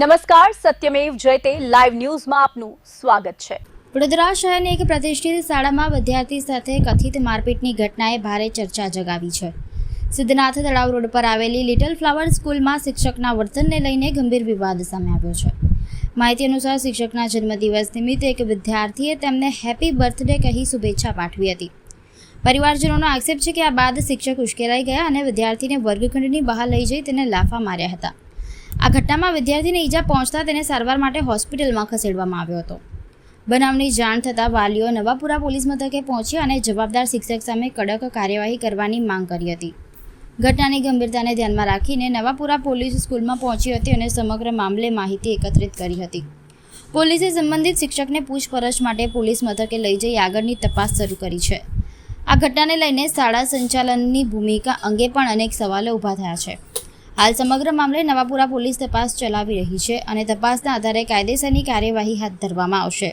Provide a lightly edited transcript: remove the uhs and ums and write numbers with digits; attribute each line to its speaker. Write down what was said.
Speaker 1: નમસ્કાર, સત્યમેવ જયતે લાઈવ ન્યૂઝમાં આપનું સ્વાગત છે।
Speaker 2: વડોદરા શહેરની એક પ્રતિષ્ઠિત શાળામાં વિદ્યાર્થી સાથે કથિત મારપીટની ઘટનાએ ભારે ચર્ચા જગાવી છે। સિદ્ધનાથ તળાવ રોડ પર આવેલી લિટલ ફ્લાવર સ્કૂલમાં શિક્ષકના વર્તનને લઈને ગંભીર વિવાદ સામે આવ્યો છે। માહિતી અનુસાર શિક્ષકના જન્મદિવસ નિમિત્તે એક વિદ્યાર્થીએ તેમને હેપી બર્થડે કહી શુભેચ્છા પાઠવી હતી। પરિવારજનોનો આક્ષેપ છે કે આ બાદ શિક્ષક ઉશ્કેરાઈ ગયા અને વિદ્યાર્થીને વર્ગખંડની બહાર લઈ જઈ તેને લાફા માર્યા હતા। આ ઘટનામાં વિદ્યાર્થીને ઈજા પહોંચતા તેને સારવાર માટે હોસ્પિટલમાં ખસેડવામાં આવ્યો હતો। બનાવની જાણ થતાં વાલીઓ નવાપુરા પોલીસ મથકે પહોંચ્યા અને જવાબદાર શિક્ષક સામે કડક કાર્યવાહી કરવાની માંગ કરી હતી। ઘટનાની ગંભીરતાને ધ્યાનમાં રાખીને નવાપુરા પોલીસ સ્કૂલમાં પહોંચી હતી અને સમગ્ર મામલે માહિતી એકત્રિત કરી હતી। પોલીસે સંબંધિત શિક્ષકને પૂછપરછ માટે પોલીસ મથકે લઈ જઈ આગળની તપાસ શરૂ કરી છે। આ ઘટનાને લઈને શાળા સંચાલનની ભૂમિકા અંગે પણ અનેક સવાલો ઊભા થયા છે। હાલ સમગ્ર મામલે નવાપુરા પોલીસ તપાસ ચલાવી રહી છે અને તપાસના આધારે કાયદેસરની કાર્યવાહી હાથ ધરવામાં આવશે।